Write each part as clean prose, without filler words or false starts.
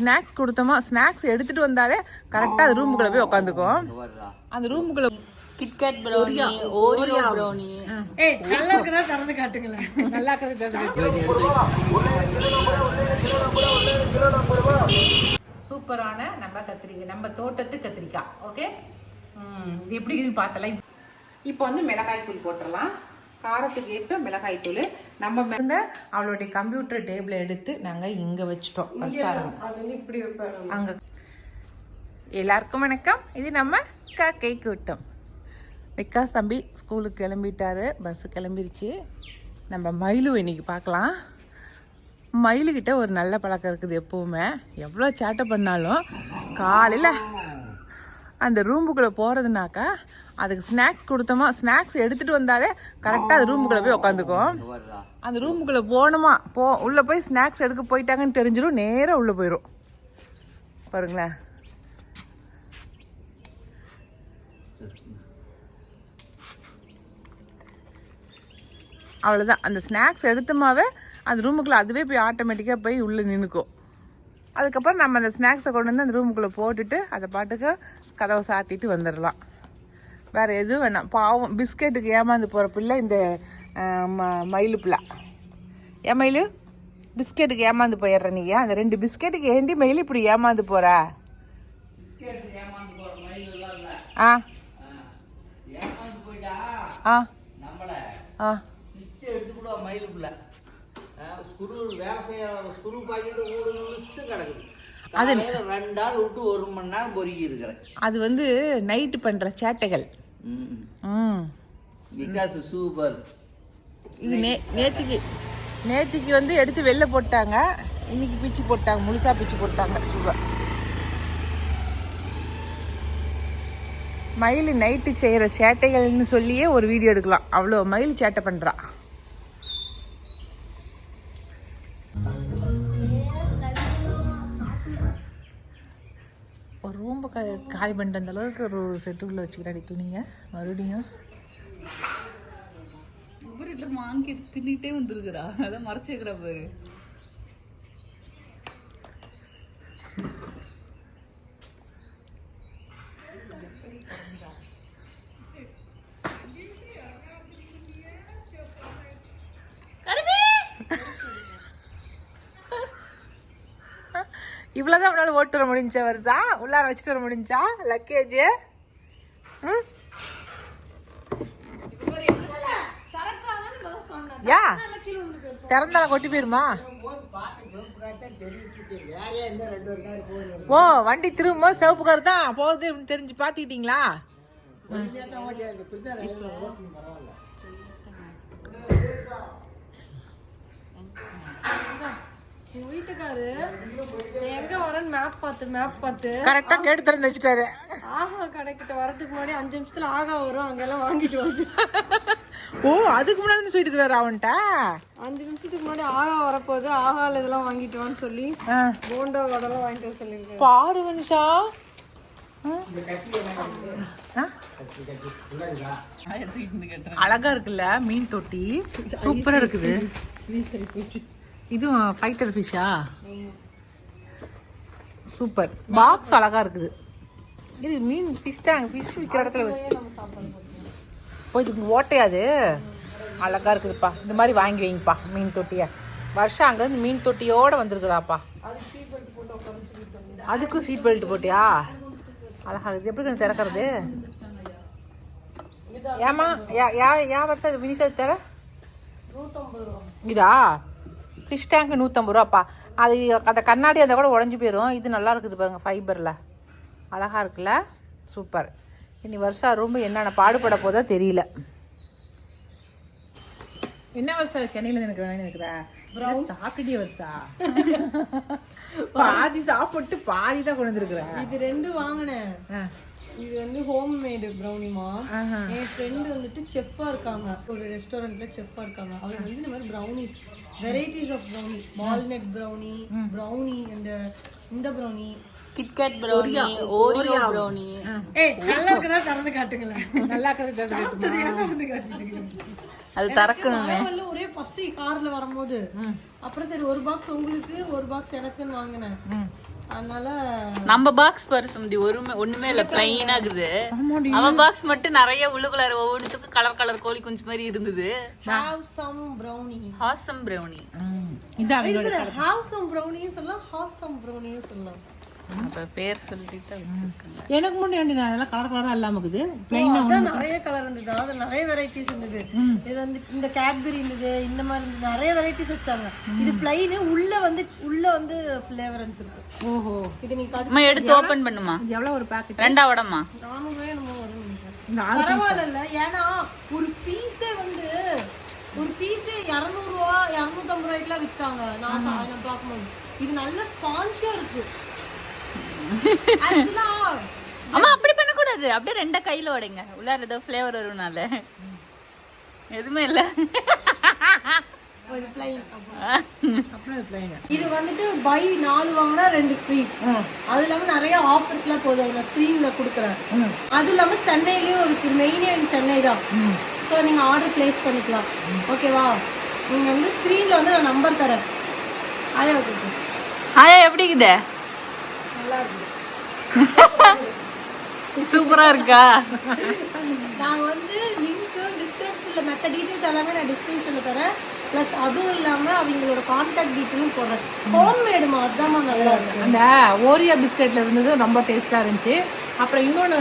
Snacks கொடுத்தோமா, snacks எடுத்துட்டு வந்தாலே கரெக்டாக அது ரூமுக்குள்ளே போய் உட்காந்துக்கும். அந்த ரூமுக்குள்ளே கிட்கேட் ப்ரௌனி, ஓரியோ ப்ரௌனி. நல்லா இருக்கறதா திறந்து காட்டுங்களேன். நல்லா இருக்கிறது. சூப்பரான நம்ம கத்திரிக்காய், நம்ம தோட்டத்து கத்திரிக்காய். ஓகே, இது எப்படி இருக்குன்னு பார்த்தலாம். இப்போ வந்து மிளகாய் தூள் போட்டுடலாம். காரத்துக்கு ஏற்ப மிளகாய் தூள். நம்ம வந்து அவளுடைய கம்ப்யூட்டர் டேபிளை எடுத்து நாங்கள் இங்கே வச்சுட்டோம். அங்கே எல்லாருக்கும் வணக்கம். இது நம்ம காக்கை கூட்டம். விகாஸ் தம்பி ஸ்கூலுக்கு கிளம்பிட்டாரு, பஸ்ஸு கிளம்பிருச்சு. நம்ம மயிலு இன்னைக்கு பார்க்கலாம். மயிலுக்கிட்ட ஒரு நல்ல பழக்கம் இருக்குது. எப்போவுமே எவ்வளோ சேட்டை பண்ணாலும் காலையில் அந்த ரூமுக்குள்ளே போகிறதுனாக்கா அதுக்கு ஸ்நாக்ஸ் கொடுத்தோமா, ஸ்நாக்ஸ் எடுத்துகிட்டு வந்தாலே கரெக்டாக அது ரூமுக்குள்ளே போய் உட்காந்துக்கும். அந்த ரூமுக்குள்ளே போனோமா, உள்ளே போய் ஸ்நாக்ஸ் எடுக்க போயிட்டாங்கன்னு தெரிஞ்சிடும், நேராக உள்ளே போயிடும். பாருங்களேன், அவ்வளோதான். அந்த ஸ்நாக்ஸ் எடுத்தோமாவே அந்த ரூமுக்குள்ளே அதுவே போய் ஆட்டோமேட்டிக்காக போய் உள்ளே நின்றுக்கும். அதுக்கப்புறம் நம்ம அந்த ஸ்நாக்ஸை கொண்டு வந்து அந்த ரூமுக்குள்ளே போட்டுட்டு அதை பாட்டுக்கு கதவை சாத்திட்டு வந்துடலாம். வேறு எதுவும் வேணாம். பாவம், பிஸ்கெட்டுக்கு ஏமாந்து போகிற பிள்ளை இந்த மயிலு பிள்ளை. ஏன் மயிலு, பிஸ்கெட்டுக்கு ஏமாந்து போயிடுற நீ? அந்த 2 பிஸ்கெட்டுக்கு ஏண்டி மயிலு இப்படி ஏமாந்து போகிற? ஆ ஆ ஆ அது வந்து நைட்டு பண்ற சேட்டைகள். இது நேத்திக்கு வந்து எடுத்து வெளில போட்டாங்க, இன்னைக்கு பிச்சு போட்டாங்க, முழுசா பிச்சு போட்டாங்க. சூப்பர். மயில் நைட்டு செய்யற சேட்டைகள்னு சொல்லியே ஒரு வீடியோ எடுக்கலாம். அவ்வளோ மயில் சேட்டை பண்றா. ஒரு ரூம் காலி பண்ணிட்டு அந்த அளவுக்கு ஒரு செட்டுக்குள்ள வச்சுக்கிறாடி துணிங்க. மறுபடியும் வாங்கி தின்னுட்டே வந்துருக்குறா, அதான் மறைச்சு வைக்கிறா பாரு. இவ்வளோதான் அவனால ஓட்டு வர முடிஞ்சா, வருஷா உள்ளார வச்சுட்டு வர முடிஞ்சா லக்கேஜ். யா திறந்தால கொட்டி போயிருமா? ஓ, வண்டி திரும்ப சிவப்பு கார் தான் போகுது தெரிஞ்சு பாத்துக்கிட்டீங்களா? வீட்டுக்காரு எங்க வரேன்னு மேப் பார்த்து கரெக்டா கேட்டு திறந்து வச்சுட்டாரு. ஆஹா கடைக்கிட்ட வரதுக்கு முன்னாடி 5 நிமிஷத்துல ஆகா வரும், அங்கெல்லாம் வாங்கிட்டு வந்து. ஓ, அதுக்கு முன்னாடி சொல்லிட்டு இருக்கிறாரு அவன்கிட்ட. 5 நிமிஷத்துக்கு முன்னாடி ஆகா வரப்போகுது, ஆகால இதெல்லாம் வாங்கிட்டு வான்னு சொல்லி போண்டா வடெல்லாம் வாங்கிட்டு வர சொல்லியிருக்கேன். பாரு மனுஷா, அழகா இருக்குல்ல மீன் தொட்டி, சூப்பரா இருக்குது. இதுவும் ஃபைட்டர் ஃபிஷ்ஷா? சூப்பர். பாக்ஸ் அழகா இருக்குது. இது மீன் ஃபிஷ் டேங்க், ஃபிஷ் விற்கிற இடத்துல போய் இதுக்கு ஓட்டையாது. அழகா இருக்குதுப்பா. இந்த மாதிரி வாங்கி வைங்கப்பா மீன் தொட்டியா. வருஷம் அங்கேருந்து மீன் தொட்டியோட வந்திருக்குறாப்பா. அதுக்கும் சீட் பெல்ட் போட்டியா? அழகா இருக்குது. எப்படி திறக்கிறது? ஏமா ஏன் வருஷம் இது மினிசா தர 150 ரூபா இதா? Fish tank 150 ரூபாப்பா. அது அந்த கண்ணாடி அதை கூட உடஞ்சி போயிடும். இது நல்லா இருக்குது பாருங்க, ஃபைபரில் அழகா இருக்குல்ல, சூப்பர். இனி வருஷா ரொம்ப என்னென்ன பாடுபட போதோ தெரியல. என்ன வருஷா சென்னையில் இருக்கிற சாப்பிட்டுட்டே வருஷா? பாதி சாப்பிட்டு பாதி தான் கொண்டு வந்துருக்குறேன். இது 2 வாங்கினேன். இது வந்து ஹோம் மேடு ப்ரௌனிமா. என் ஃப்ரெண்டு வந்துட்டு செஃப்பா இருக்காங்க, ஒரு ரெஸ்டாரண்ட்ல செஃப்பா இருக்காங்க. அவங்க வந்து இந்த மாதிரி brownies, varieties of brownie, walnut brownie, brownie, இந்த brownie KitKat brownie, Oreo brownie. ஏய் நல்லா இருக்கா திறந்து காட்டுங்களேன். நல்லா இருக்கிறது அது திறக்கணுமே. ஒரே பசி கார்ல வரும்போது. அப்புறம் சரி ஒரு பாக்ஸ் உங்களுக்கு ஒரு பாக்ஸ் எனக்குன்னு வாங்கினேன். அதனால நம்ம பாக்ஸ் பரிசுமதி ஒண்ணுமே இல்ல, பிளைனா இருக்குது. அவன் பாக்ஸ் மட்டும் நிறைய உள்ளுக்குள்ளார ஒவ்வொன்றுத்துக்கும் கலர் கலர் கோழி குஞ்சு மாதிரி இருந்தது. have some brownie. ஹாசம் ப்ரௌனி. இதான் have some brownie சொல்லலாம், have some brownie சொல்லலாம். அப்ப பேர் சொல்லிட்டு வச்சிருக்கேன். எனக்கு முன்னாடி நல்லா கலர் கலரா இல்லாம இருக்குது. பிளைனா நிறைய கலர் இருந்தது. அது நிறைய வெரைட்டிஸ் இருந்தது. இது வந்து இந்த கேட்பரி இருந்தது, இந்த மாதிரி இருந்தது, நிறைய வெரைட்டிஸ் வச்சாங்க. இது பிளைன், உள்ள வந்து ஃப்ளேவரன்ஸ் இருக்கு. ஓஹோ, இது நீ அம்மா எடுத்து ஓபன் பண்ணுமா? இது எவ்வளவு ஒரு பாக்கெட்? ரெண்டா வடமா? நானும் வேணுமோ வரும். இந்த பரவாயில்ல, ஏன்னா ஒரு பீஸே வந்து ஒரு பீஸே 200 ரூபா 250 ரூபாய்க்குலாம் விற்காங்க. நான் பார்க்கும்போது இது நல்ல ஸ்பான்சியா இருக்கு. அம்மா அப்படி பண்ண கூடாது, அப்படியே ரெண்டா கையில உடைங்க. உள்ளார ஏதோ ஃப்ளேவர் வரும்னால எதுவுமே இல்ல. இது வந்துட்டு பை 4 வாங்கினா 2 ஃப்ரீ. அது இல்லாம நிறைய ஆஃபர்ஸ்லாம் போகுது, நான் ஸ்க்ரீன்ல கொடுக்குறேன். அது இல்லாம சென்னையிலயும் இருக்கு, மெயினே சென்னை தான். ஸோ நீங்க ஆர்டர் பிளேஸ் பண்ணிக்கலாம். ஓகேவா? நீங்க வந்து ஸ்க்ரீன்ல வந்து நான் நம்பர் தரேன். ஆயா ஆயா எப்படி இருக்குது? சூப்பரா இருக்கா? நான் வந்து லிங்க் டிஸ்கிரிப்ஷன்ல மற்ற டீடைல்ஸ் எல்லாமே நான் டிஸ்கிரிப்ஷன்ல தரேன். ப்ளஸ் அதுவும் இல்லாம அவங்களோட கான்டாக்ட் டீட்டெயிலும் போடுறேன். ஹோம்மேடுமா, அதுதான் நல்லா இருக்கு. அந்த ஓரியோ பிஸ்கெட்ல இருந்தது ரொம்ப டேஸ்டா இருந்துச்சு. அப்புறம் இன்னொன்னு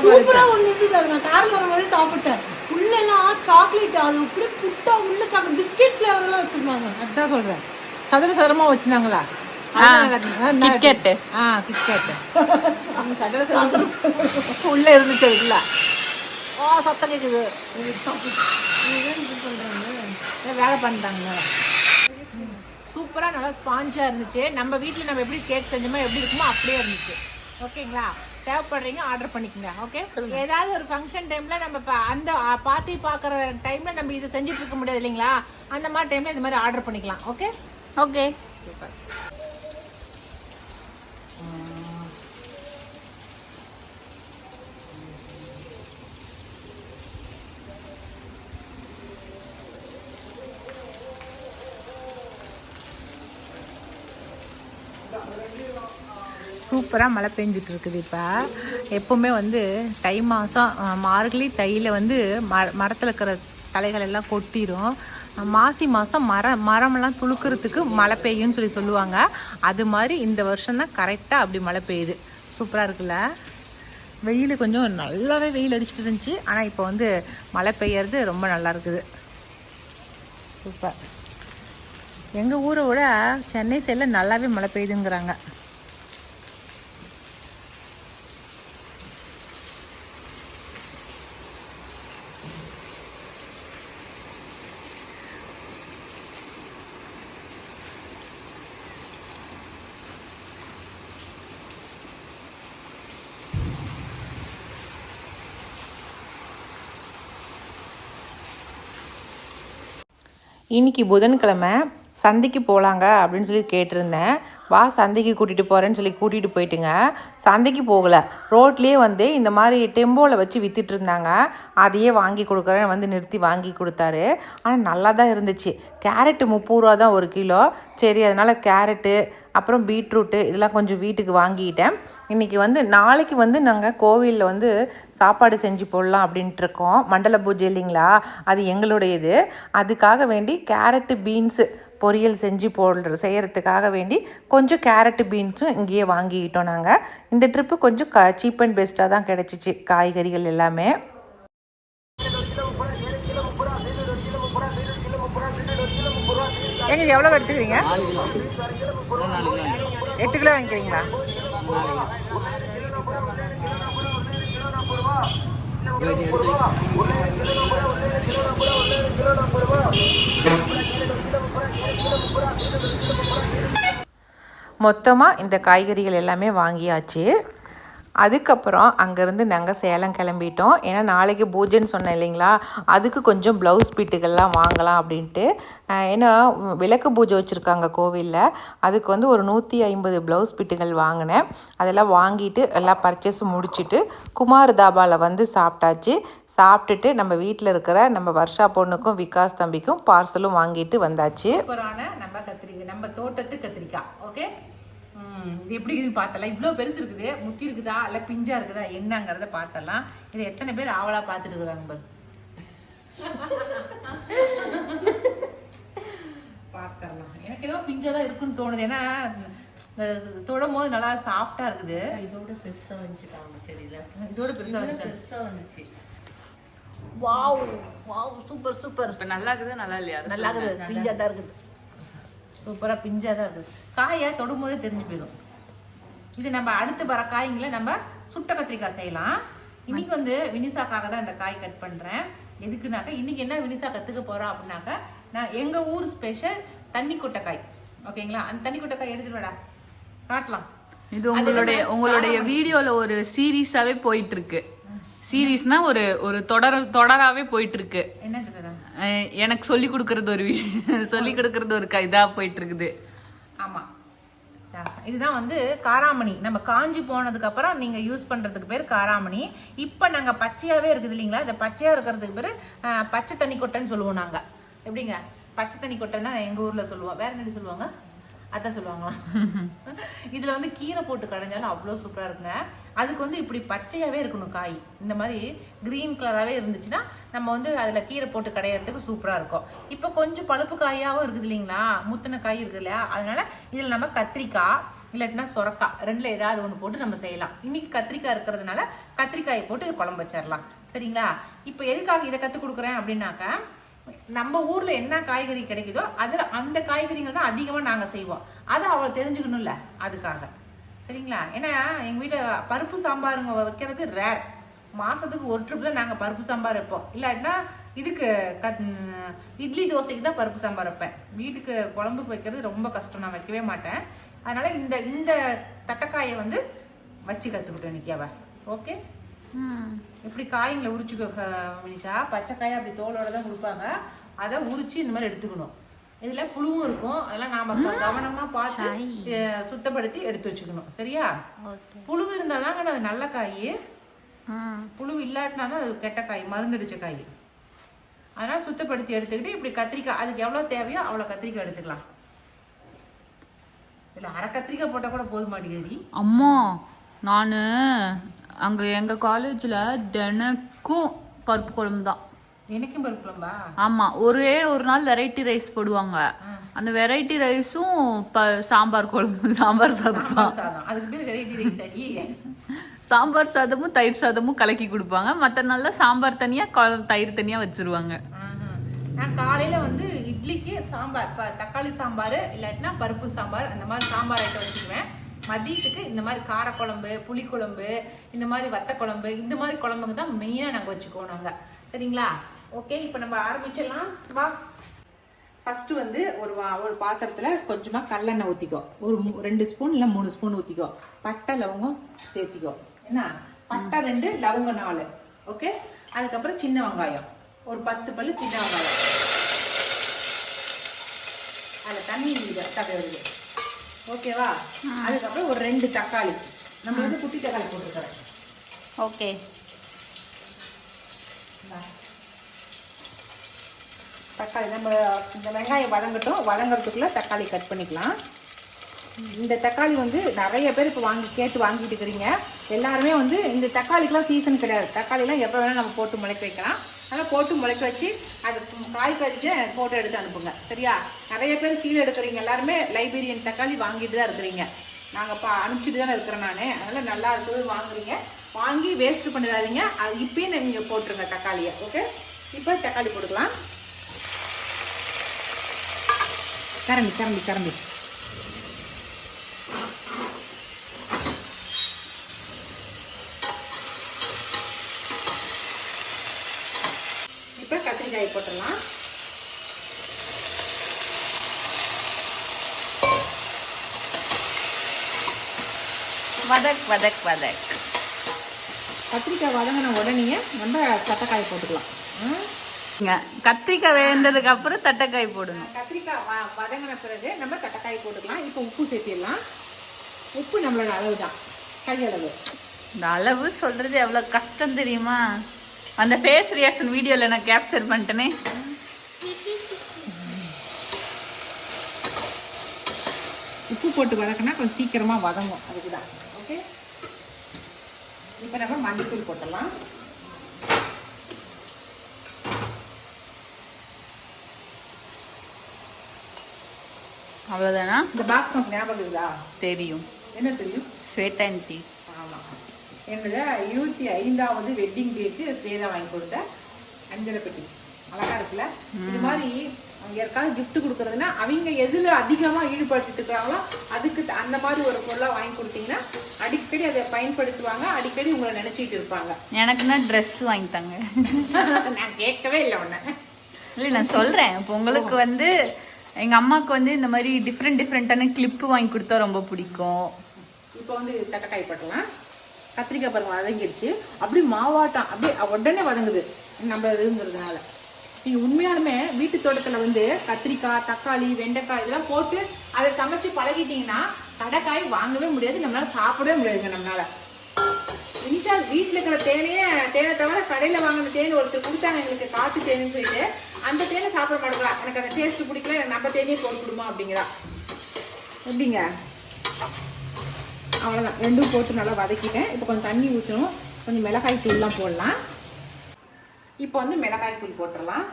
சூப்பரா ஒண்ணு இருந்தது, நான் கார்ல வரும்போது சாப்பிட்டேன். உள்ள எல்லாம் சாக்லேட், அது அப்படியே புட்டா உள்ள சாக்லேட் பிஸ்கெட் ஃபிளேவர் எல்லாம் வச்சிருந்தாங்க. அதான் சொல்றேன், சதுரமா வச்சிருந்தாங்களா? கிட்கேட். உள்ள இருந்துச்சு அதுக்குள்ள. சத்தம் கேக்குது. வேலை பண்ணிட்டாங்க. சூப்பரா நல்லா ஸ்பாஞ்சா இருந்துச்சு. நம்ம வீட்டுல நம்ம எப்படி கேக் செஞ்சோமோ எப்படி இருக்குமோ அப்படியே இருந்துச்சு. ஓகேங்களா? தேவைப்படுறீங்க ஆர்டர் பண்ணிக்கோங்க. ஓகே, ஏதாவது ஒரு ஃபங்க்ஷன் டைம்ல நம்ம அந்த பார்ட்டி பாக்குற டைம்ல நம்ம இதை செஞ்சுட்டு இருக்க முடியாது இல்லைங்களா? அந்த மாதிரி டைம்ல இது மாதிரி ஆர்டர் பண்ணிக்கலாம். Okay okay. சூப்பராக மழை பெஞ்சிட்டு இருக்குது. இப்போ எப்போவுமே வந்து தை மாதம் மார்கழி தையில் வந்து மரத்தில் இருக்கிற தலைகள் எல்லாம் கொட்டிடும். மாசி மாதம் மரமெல்லாம் துளுக்கிறதுக்கு மழை பெய்யும்னு சொல்லுவாங்க. அது மாதிரி இந்த வருஷம் தான் கரெக்டாக அப்படி மழை பெய்யுது. சூப்பராக இருக்குல்ல? வெயில் கொஞ்சம் நல்லாவே வெயில் அடிச்சுட்டு இருந்துச்சு. ஆனால் இப்போ வந்து மழை பெய்யறது ரொம்ப நல்லா இருக்குது. சூப்பர். எங்கள் ஊரை விட சென்னை சைடில் நல்லாவே மழை பெய்யுதுங்கிறாங்க. இன்னைக்கு புதன்கிழமை சந்தைக்கு போகலாங்க அப்படின்னு சொல்லி கேட்டிருந்தேன். வா சந்தைக்கு கூட்டிகிட்டு போகிறேன்னு சொல்லி கூட்டிகிட்டு போயிட்டுங்க. சந்தைக்கு போகலை, ரோட்லேயே வந்து இந்த மாதிரி டெம்போவில் வச்சு விற்றுட்டு இருந்தாங்க. அதையே வாங்கி கொடுக்குறேன் வந்து நிறுத்தி வாங்கி கொடுத்தாரு. ஆனால் நல்லா தான் இருந்துச்சு. கேரட்டு 30 ரூபா தான் 1 கிலோ. சரி, அதனால் கேரட்டு அப்புறம் பீட்ரூட்டு இதெல்லாம் கொஞ்சம் வீட்டுக்கு வாங்கிட்டேன். இன்றைக்கி வந்து நாளைக்கு வந்து நாங்கள் கோவிலில் வந்து சாப்பாடு செஞ்சு போடலாம் அப்படின்ட்டு இருக்கோம். மண்டல பூஜை இல்லைங்களா, அது எங்களுடையது. அதுக்காக வேண்டி கேரட்டு பீன்ஸு பொரியல் செஞ்சு செய்கிறதுக்காக வேண்டி கொஞ்சம் கேரட்டு பீன்ஸும் இங்கேயே வாங்கிக்கிட்டோம் நாங்கள். இந்த ட்ரிப்பு கொஞ்சம் சீப் அண்ட் பெஸ்ட்டாக தான் கிடச்சிச்சு காய்கறிகள் எல்லாமே. எங்க எவ்வளோ எடுத்துக்கிறீங்க? 8 கிலோ வாங்கிக்கிறீங்களா? மொத்தமாக இந்த காய்கறிகள் எல்லாமே வாங்கியாச்சு. அதுக்கப்புறம் அங்கேருந்து நாங்கள் சேலம் கிளம்பிட்டோம். ஏன்னா நாளைக்கு பூஜைன்னு சொன்னேன் இல்லைங்களா, அதுக்கு கொஞ்சம் ப்ளவுஸ் பீட்டுகள்லாம் வாங்கலாம் அப்படின்ட்டு. ஏன்னா விளக்கு பூஜை வச்சுருக்காங்க கோவிலில், அதுக்கு வந்து ஒரு 150 ப்ளவுஸ் பீட்டுகள் வாங்கினேன். அதெல்லாம் வாங்கிட்டு எல்லாம் பர்ச்சேஸ் முடிச்சுட்டு குமார் தாபாவில் வந்து சாப்பிட்டாச்சு. சாப்பிட்டுட்டு நம்ம வீட்டில் இருக்கிற நம்ம வர்ஷா பொண்ணுக்கும் விகாஸ் தம்பிக்கும் பார்சலும் வாங்கிட்டு வந்தாச்சு. சூப்பரான நம்ம கத்திரிக்காய், நம்ம தோட்டத்து கத்திரிக்காய். ஓகே, இது எப்படி இருக்குதுன்னு பார்த்தலாம். இவ்வளோ பெருசு இருக்குது, முத்தி இருக்குதா இல்லை பிஞ்சா இருக்குதா என்னங்கிறத பார்த்தலாம். இதை எத்தனை பேர் ஆவலாக பார்த்துட்டு இருக்கிறாங்க பார்த்துடலாம். எனக்கு ஏதோ பிஞ்சா தான் இருக்குன்னு தோணுது. ஏன்னா தொடும் போது நல்லா சாஃப்டா இருக்குது. இதோட பெருசாக வந்துச்சுட்டாங்க சரியில்லை, இதோட பெருசாக வந்துச்சு. Wow wow, super super. இப்போ நல்லா இருக்குது நல்லா இல்லையா? நல்லா இருக்குது, பிஞ்சா தான் இருக்குது, சூப்பராக பிஞ்சாக தான் இருக்குது. காயை தொடும் போதே தெரிஞ்சு போயிடும். இது நம்ம அடுத்து வர காய்களை நம்ம சுட்ட கத்திரிக்காய் செய்யலாம். இன்னைக்கு வந்து வினிசாக்காக தான் இந்த காய் கட் பண்ணுறேன். எதுக்குனாக்கா இன்னைக்கு என்ன வினிசா கற்றுக்க போகிறோம் அப்படின்னாக்கா, நான் எங்கள் ஊர் ஸ்பெஷல் தண்ணி கொட்டைக்காய். ஓகேங்களா, அந்த தண்ணி கொட்டைக்காய் எடுத்துட்டு வாடா காட்டலாம். இது உங்களுடைய வீடியோல ஒரு சீரீஸாவே போயிட்டு இருக்கு. சீரீஸ்னா ஒரு தொடராவே போயிட்டு இருக்கு. என்ன எனக்கு சொல்லி கொடுக்கறது ஒரு இதா போயிட்டு இருக்குது. ஆமா, இதுதான் வந்து காராமணி. நம்ம காஞ்சி போனதுக்கு அப்புறம் நீங்க யூஸ் பண்றதுக்கு பேர் காராமணி. இப்ப நாங்க பச்சையாவே இருக்குது இல்லைங்களா, இந்த பச்சையா இருக்கிறதுக்கு பேரு பச்சை தண்ணி கொட்டைன்னு சொல்லுவோம் நாங்க. எப்படிங்க, பச்சை தண்ணி கொட்டைன்னு தான் எங்க ஊர்ல சொல்லுவோம். வேற என்ன சொல்லுவாங்க? அதான் சொல்லுவாங்களாம். இதுல வந்து கீரை போட்டு கடைஞ்சாலும் அவ்வளோ சூப்பரா இருக்குங்க. அதுக்கு வந்து இப்படி பச்சையாவே இருக்கணும் காய். இந்த மாதிரி கிரீன் கலராகவே இருந்துச்சுன்னா நம்ம வந்து அதுல கீரை போட்டு கடையிறதுக்கு சூப்பரா இருக்கும். இப்போ கொஞ்சம் பழுப்பு காயாவும் இருக்குது இல்லைங்களா, முத்தின காய் இருக்குது இல்லையா, அதனால இதுல நம்ம கத்திரிக்காய் இல்லாட்டினா சொரக்காய் ரெண்டுல ஏதாவது ஒன்று போட்டு நம்ம செய்யலாம். இன்னைக்கு கத்திரிக்காய் இருக்கிறதுனால கத்திரிக்காயை போட்டு குழம்பு வச்சிடலாம். சரிங்களா, இப்போ எதுக்காக இதை கற்றுக் கொடுக்குறேன் அப்படின்னாக்கா, நம்ம ஊர்ல என்ன காய்கறி கிடைக்குதோ அதுல அந்த காய்கறிகள் தான் அதிகமா நாங்க செய்வோம். அதை அவளை தெரிஞ்சுக்கணும்ல, அதுக்காக. சரிங்களா, ஏன்னா எங்க வீட்டுல பருப்பு சாம்பாருங்க வைக்கிறது ரேர். மாசத்துக்கு ஒரு ட்ரிப் தான் நாங்க பருப்பு சாம்பார் வைப்போம். இல்லாட்டினா இதுக்கு இட்லி தோசைக்கு தான் பருப்பு சாம்பார் வைப்பேன். வீட்டுக்கு குழம்புக்கு வைக்கிறது ரொம்ப கஷ்டம், நான் வைக்கவே மாட்டேன். அதனால இந்த தட்டைக்காயை வந்து வச்சு கத்துக்கிட்டேன் இன்னைக்கு அவ. ஓகே, இப்படி காய்களை உரிச்சுக்கோ மனிஷா. பச்சைக்காயை அப்படி தோலோட தான் கொடுப்பாங்க, அதை உரிச்சு இந்த மாதிரி எடுத்துக்கணும். இதுல புழுவும் இருக்கும், அதெல்லாம் நாம கவனமா பார்த்து சுத்தப்படுத்தி எடுத்து வச்சுக்கணும். சரியா, புழு இருந்தாதாங்க அது நல்ல காய், புழு இல்லாட்டினா தான் அது கெட்ட காய், மருந்தடிச்ச காய். அதனால சுத்தப்படுத்தி எடுத்துக்கிட்டு இப்படி கத்திரிக்காய் அதுக்கு எவ்வளவு தேவையோ அவ்வளவு கத்திரிக்காய் எடுத்துக்கலாம். இல்ல அரை கத்திரிக்காய் போட்டா கூட போதும் மாட்டேங்குது. அம்மா, நானு அங்க எங்க காலேஜ்ல தினக்கும் பருப்பு குழம்பு தான். எனக்கும் பருப்பு குழம்பா? ஆமா, ஒரே ஒரு நாள் வெரைட்டி ரைஸ் போடுவாங்க. அந்த வெரைட்டி ரைஸும் சாம்பார் குழம்பு, சாம்பார் சாதம் தான். அதுக்கு பேர் வெரைட்டி ரைஸ் அடி. சாம்பார் சாதமும் தயிர் சாதமும் கலக்கி கொடுப்பாங்க. மற்ற நாள்ல சாம்பார் தனியா தயிர் தனியா வச்சிருவாங்க. நான் காலையில வந்து இட்லிக்கு சாம்பார், தக்காளி சாம்பார் இல்லாட்டினா பருப்பு சாம்பார், அந்த மாதிரி சாம்பார் ஐட்டம் வச்சுக்குவேன். மதியத்துக்கு இந்த மாதிரி காரக்குழம்பு, புளிக்குழம்பு, இந்த மாதிரி வத்த குழம்பு, இந்த மாதிரி குழம்புங்க தான் மெயினாக நாங்கள் வச்சுக்குவோம் நாங்கள். சரிங்களா, ஓகே, இப்போ நம்ம ஆரம்பிச்சிடலாம். வா, ஃபஸ்ட்டு வந்து ஒரு பாத்திரத்தில் கொஞ்சமாக கல்லெண்ணெய் ஊற்றிக்கோ. ஒரு 2 ஸ்பூன் இல்லை 3 ஸ்பூன் ஊற்றிக்கோ. பட்டை லவங்கம் சேர்த்திக்கோ. என்ன, பட்டை 2, லவங்கம் 4. ஓகே, அதுக்கப்புறம் சின்ன வெங்காயம் ஒரு 10 பல்லு சின்ன வெங்காயம். அதில் தண்ணி வருது. ஓகேவா, அதுக்கப்புறம் ஒரு 2 தக்காளி. நம்ம வந்து குட்டி தக்காளி போட்டுருக்கிறேன். ஓகே, தக்காளி நம்ம இந்த வெங்காயம் வதங்கிறதுக்குள்ள தக்காளி கட் பண்ணிக்கலாம். இந்த தக்காளி வந்து நிறைய பேர் இப்போ வாங்கிட்டு இருக்கிறீங்க. எல்லாருமே வந்து இந்த தக்காளிக்கெலாம் சீசன் கிடையாது. தக்காளிலாம் எப்போ வேணால் நம்ம போட்டு முளைக்க வைக்கலாம். அதனால் போட்டு முளைக்க வச்சு அது காய் கறிச்சு ஃபோட்டோ எடுத்து அனுப்புங்க. சரியா, நிறைய பேர் கீழே எடுக்கிறீங்க, எல்லாருமே லைப்ரரியன் தக்காளி வாங்கிட்டு தான் இருக்கிறீங்க. நாங்கள் அனுப்பிச்சிட்டு தானே இருக்கிறேன் நான். அதனால் நல்லா இருக்குது வாங்குறீங்க, வாங்கி வேஸ்ட்டு பண்ணிடாதீங்க. அது இப்போயே நீங்கள் போட்டுருங்க தக்காளியை. ஓகே, இப்போ தக்காளி போட்டுக்கலாம். கரண்டி இப்போ கத்திரிக்காய் போட்டுடலாம். வதக். கத்திரிக்காய் வதங்கின உடனே நம்ம தட்டைக்காய் போட்டுக்கலாம். கத்திரிக்காய் வேண்டதுக்கு அப்புறம் தட்டைக்காய் போடணும். கத்திரிக்காய் வதங்கின பிறகு நம்ம தட்டைக்காய் போட்டுக்கலாம். இப்போ உப்பு சேர்த்திடலாம். உப்பு நம்மளோட அளவு தான், கையளவு. இந்த அளவு சொல்றது எவ்வளவு கஷ்டம் தெரியுமா? அந்த ஃபேஸ் ரியாக்ஷன் வீடியோல நான் கேப்சர் பண்ணிட்டேனே. உப்பு போட்டு வதக்கினா கொஞ்சம் சீக்கிரமா வதங்கும், அதுக்கு தான். ஓகே, இப்போ நம்ம மஞ்சள் போட்டலாம். அவ்வளவுதானா? இந்த பாக்ஸ் ஞாபகம் இருக்குதா? தெரியும். என்ன தெரியும்? Sweat and tea. ஆமா, என்னோட 25வது வெட்டிங் டேக்கு ஸ்ரேதா வாங்கி கொடுத்த அஞ்சலை பெட்டி. அழகா இருக்குல்ல? இது மாதிரி அவங்க யாருக்காவது கிஃப்ட் கொடுக்கறதுன்னா அவங்க எதுல அதிகமா ஈடுபடுத்திட்டு இருக்காங்களோ அதுக்கு அந்த மாதிரி ஒரு பொருளா வாங்கி கொடுத்தீங்கன்னா அடிக்கடி அதை பயன்படுத்துவாங்க, அடிக்கடி உங்களை நினைச்சிட்டு இருப்பாங்க. எனக்குன்னா ட்ரெஸ் வாங்கிட்டாங்க. நான் கேட்கவே இல்லை ஒண்ணு. இல்லை, நான் சொல்றேன். இப்போ உங்களுக்கு வந்து எங்க அம்மாவுக்கு வந்து இந்த மாதிரி டிஃப்ரெண்டான கிளிப்பு வாங்கி கொடுத்தா ரொம்ப பிடிக்கும். இப்போ வந்து தட்டைக்காய் போட்டலாம். கத்திரிக்காய் பாருங்க வதங்கிடுச்சு. அப்படி மாவாட்டம் அப்படியே உடனே வதங்குது நம்ம இதுங்கிறதுனால. நீங்கள் உண்மையாலுமே வீட்டு தோட்டத்தில் வந்து கத்திரிக்காய், தக்காளி, வெண்டைக்காய் இதெல்லாம் போட்டு அதை சமைச்சு பழகிட்டீங்கன்னா கடைக்காய் வாங்கவே முடியாது, நம்மளால சாப்பிடவே முடியாதுங்க. நம்மளால இனிஷா வீட்டில் இருக்கிற தேனை தவிர கடையில் வாங்கின தேன் ஒருத்தர் கொடுத்தாங்க எங்களுக்கு, காட்டு தேன்னு சொல்லிட்டு. அந்த தேனை சாப்பிட மாட்டேங்களா, எனக்கு அந்த டேஸ்ட் பிடிக்கல, நம்ம தேனையே போட்டு கொடுமா அப்படிங்கிறா. எப்படிங்க? அவ்வளோதான், ரெண்டும் போட்டு நல்லா வதக்கிட்டேன். இப்போ கொஞ்சம் தண்ணி ஊற்றணும், கொஞ்சம் மிளகாய் தூள்லாம் போடலாம். இப்போ வந்து மிளகாய் தூள் போட்டுடலாம்.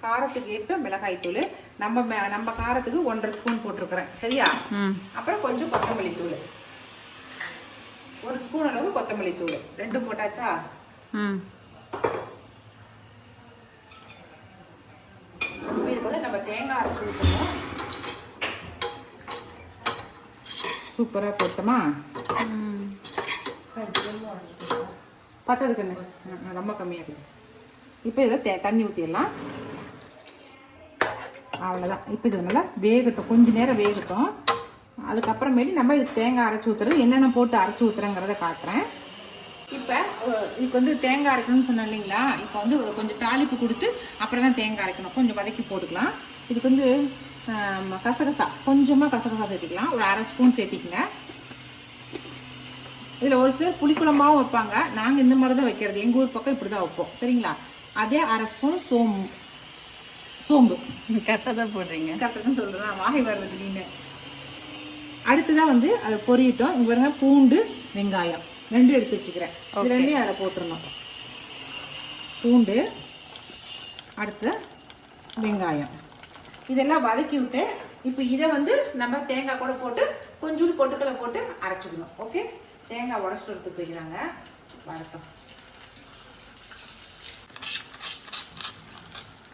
காரத்துக்கு ஏற்ப மிளகாய் தூள். நம்ம காரத்துக்கு 1.5 ஸ்பூன் போட்டிருக்கிறேன், சரியா? அப்புறம் கொஞ்சம் கொத்தமல்லி தூள், 1 ஸ்பூன் அளவு கொத்தமல்லி தூள். ரெண்டும் போட்டாச்சா? இதுக்கு வந்து நம்ம தேங்காய் அரைச்சி ஊற்றணும். சூப்பராக போட்டோமா? பத்ததுக்கு ரொம்ப கம்மியாக இருக்குது. இப்போ இதை தண்ணி ஊற்றிடலாம். அவ்வளோதான். இப்போ இது நல்லா வேகட்டும், கொஞ்சம் நேரம் வேகட்டும். அதுக்கப்புறமேட்டு நம்ம இதுக்கு தேங்காய் அரைச்சி ஊற்றுறது என்னென்ன போட்டு அரைச்சி ஊற்றுறங்கிறத காட்டுறேன். இப்போ இதுக்கு வந்து தேங்காய் அரைக்கணும்னு சொன்னேன் இல்லைங்களா? இப்போ வந்து கொஞ்சம் தாளிப்பு கொடுத்து அப்புறம் தான் தேங்காய் அரைக்கணும். கொஞ்சம் வதக்கி போட்டுக்கலாம். இதுக்கு வந்து கசகசா, கொஞ்சமாக கசகசா சேர்த்திக்கலாம். ஒரு 1/2 ஸ்பூன் சேர்த்திக்கங்க. இதில் ஒரு சிலர் புளிக்குழம்பாவும் வைப்பாங்க. நாங்கள் இந்த மாதிரி தான் வைக்கிறது, எங்கள் ஊர் பக்கம் இப்படி தான் வைப்போம், சரிங்களா? அதே 1/2 ஸ்பூன் சோம்பு. கரெக்டாக தான் போடுறீங்க. கரெக்டாக தான் சொல்கிறேன், வாகை வர்றது நீங்க. அடுத்துதான் வந்து அதை பொரியட்டும். இங்கே பாருங்க, பூண்டு, வெங்காயம் 2 எடுத்து வச்சுக்கிறேன். இது 2 அதில் போட்டுடணும். பூண்டு, அடுத்து வெங்காயம், இதெல்லாம் வதக்கி விட்டு இப்போ இதை வந்து நம்ம தேங்காய் கூட போட்டு கொஞ்சோண்டு பொட்டுக்களை போட்டு அரைச்சிக்கணும். ஓகே, தேங்காய் உடச்சிட்டு எடுத்து போய்க்கிறாங்க, வரட்டும்.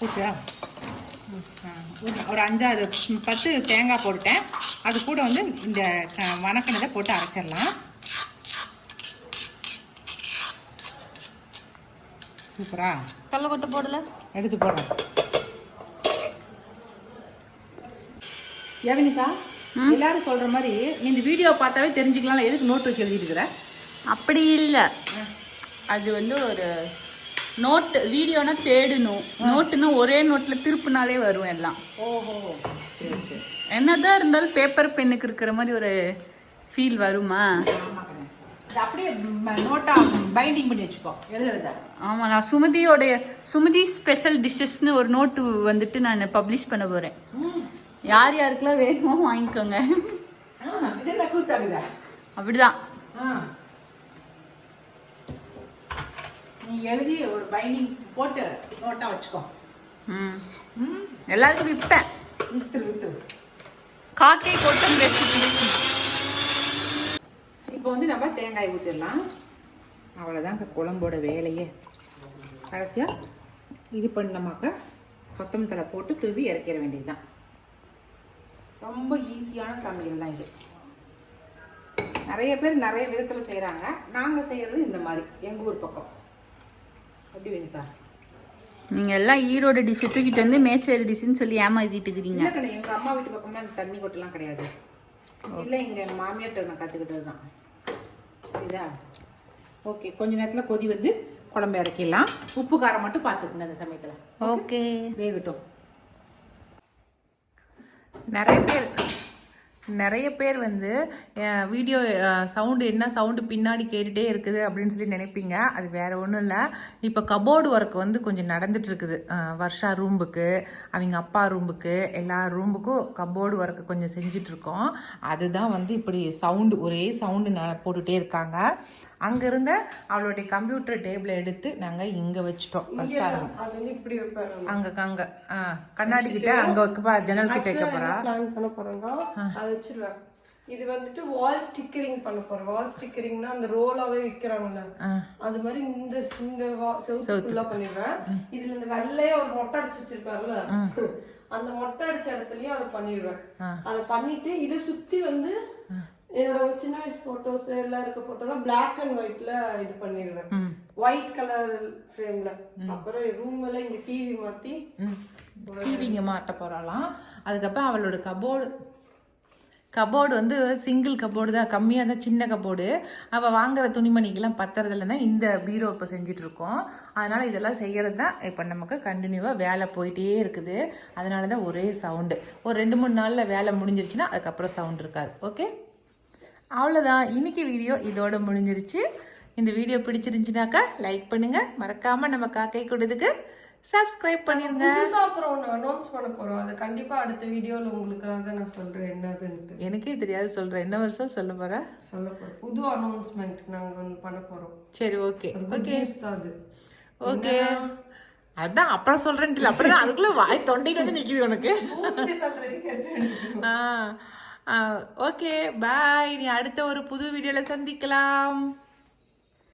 ஓகே, ஒரு 5-10 தேங்காய் போட்டுட்டேன். அது கூட வந்து இந்த வணக்கினதை போட்டு அரைச்சிடலாம். சூப்பரா? கடலை கொட்டை போடல, எடுத்து போடுறேன். யவனிசா, எல்லாரும் சொல்ற மாதிரி இந்த வீடியோ பார்த்தாவே தெரிஞ்சுக்கலாம். எதுக்கு நோட் வச்சு எழுதிட்டு இருக்கிற? அப்படி இல்லை, அது வந்து ஒரு நோட்டு. வீடியோனா தேடணும், நோட்டுன்னா ஒரே நோட்டில் திருப்பினாலே வரும் எல்லாம். ஓஹோ, சரி சரி. என்னதான் இருந்தாலும் பேப்பர் பென்னுக்கு இருக்கிற மாதிரி ஒரு ஃபீல் வருமா? அப்படியே நோட்டா பைண்டிங் பண்ணி வச்சுக்கோ, எழுதுறத. ஆமாம், நான் சுமதி ஸ்பெஷல் டிஷ்ஷஸ்னு ஒரு நோட்டு வந்துட்டு நான் பப்ளிஷ் பண்ண போகிறேன். யார் யாருக்கெல்லாம் வேணுமோ வாங்கிக்கோங்க. அப்படிதான். நீ எழுதி ஒரு பைண்டிங் போட்டு நோட்டா வச்சுக்கோ. எல்லாருக்கும் விற்பேன். வித்து காக்கை கொட்டம் ரெசிபி. இப்போ வந்து நம்ம தேங்காய் ஊற்றிடலாம். அவ்வளோதான் குழம்போட வேலையே. கடைசியாக இது பண்ணமாக்க கொத்தமல்லி தழை போட்டு தூவி இறக்கிற வேண்டியதுதான். ரொம்ப ஈஸியான சமையல் தான் இது. நிறைய பேர் நிறைய விதத்தில் செய்கிறாங்க. நாங்கள் செய்கிறது இந்த மாதிரி எங்கள் ஊர் பக்கம். எப்படி வேணும் சார்? நீங்கள் எல்லாம் ஈரோடு டிஷ்ஷு தூக்கிட்டு வந்து மேச்சேரி டிஷ்ஷுன்னு சொல்லி ஏமாத்திட்டு இருக்கிறீங்க. இல்லை கிடையாது, எங்கள் அம்மா வீட்டு பக்கம்லாம் அந்த தண்ணி கொட்டெல்லாம் கிடையாது. இல்லை, இங்கே எங்கள் மாமியார்கிட்ட நான் கற்றுக்கிட்டது தான். புரியுதா? ஓகே, கொஞ்ச நேரத்தில் கொதி வந்து குழம்பு இறக்கிடலாம். உப்பு காரம் மட்டும் பார்த்துக்குங்க அந்த சமயத்தில். ஓகே, வேகட்டும். நிறைய பேர் வந்து வீடியோ சவுண்டு என்ன சவுண்டு பின்னாடி கேட்டுகிட்டே இருக்குது அப்படின்னு சொல்லி நினைப்பீங்க. அது வேறு ஒன்றும் இல்லை. இப்போ கபோர்டு ஒர்க் வந்து கொஞ்சம் நடந்துட்டு இருக்குது. வர்ஷா ரூம்புக்கு, அவங்க அப்பா ரூம்புக்கு, எல்லா ரூம்புக்கும் கபோர்டு ஒர்க்கு கொஞ்சம் செஞ்சிட்ருக்கோம். அதுதான் வந்து இப்படி சவுண்டு, ஒரே சவுண்டு போட்டுகிட்டே இருக்காங்க. அங்கேருந்த அவளுடைய கம்ப்யூட்டர் டேபிளை எடுத்து நாங்கள் இங்கே வச்சுட்டோம். அங்கே கண்ணாடி கிட்ட அங்கே வைக்க போகிறா, ஜன்னல் கிட்ட வைக்க போகிறா. பிளான் பண்ண போகிறோங்க, அதை வச்சிருவேன். இது வந்துட்டு வால் ஸ்டிக்கரிங் பண்ண போறோம். வால் ஸ்டிக்கரிங்னா அந்த ரோலாவே விற்கிறாங்கல்ல, அது மாதிரி இந்த செவுத்து ஃபுல்லா பண்ணிடுவேன். இதுல இந்த வெள்ளையா ஒரு மொட்டை அடிச்சு வச்சிருக்காருல்ல, அந்த மொட்டை அடிச்ச இடத்துலயும் அதை பண்ணிடுவேன். அதை பண்ணிட்டு இதை சுத்தி வந்து என்னோட சின்ன வயசு போட்டோஸ் எல்லாம் இருக்க போட்டோலாம் பிளாக் அண்ட் ஒயிட்ல இது பண்ணிடுவேன், ஒயிட் கலர் ஃப்ரேம்ல. அப்புறம் ரூம் எல்லாம் இங்க டிவி மாத்தி டிவிங்க மாட்ட போறாளாம். அதுக்கப்புறம் அவளோட கபோர்டு வந்து சிங்கிள் கபோர்டு தான், கம்மியாக தான், சின்ன கபோர்டு. அவள் வாங்குற துணிமணிக்கெல்லாம் பத்துறது இல்லைன்னா இந்த பீரோ இப்போ செஞ்சிட்ருக்கோம். அதனால் இதெல்லாம் செய்கிறது தான் இப்போ நமக்கு கண்டினியூவாக வேலை போயிட்டே இருக்குது. அதனால தான் ஒரே சவுண்டு. ஒரு 2-3 நாளில் வேலை முடிஞ்சிருச்சுன்னா அதுக்கப்புறம் சவுண்ட் இருக்காது. ஓகே, அவ்வளோதான். இன்னைக்கு வீடியோ இதோட முடிஞ்சிருச்சு. இந்த வீடியோ பிடிச்சிருந்துச்சுனாக்கா லைக் பண்ணுங்கள், மறக்காமல் நம்ம காக்கை கூட்டத்துக்கு சப்ஸ்கிரைப் பண்ணிருங்க. அப்புறம் ஒன்று அனௌன்ஸ் பண்ண போறோம். அது கண்டிப்பா அடுத்த வீடியோல உங்களுக்காக நான் சொல்றேன் என்னதுன்னு. எனக்கே தெரியாது, சொல்றேன். என்ன வருஷம் சொல்ல போறேன்? புது அனௌன்ஸ்மெண்ட் நாங்க வந்து பண்ண போறோம். சரி, ஓகே ஓகே அது ஓகே. அதான் அப்புறம் சொல்றேன்ட்டு அப்புறம் அதுக்குள்ள வாய் தொண்டையில வந்து நிக்குது உனக்கு. ஓகே, பாய். நீ அடுத்த ஒரு புது வீடியோல சந்திக்கலாம்.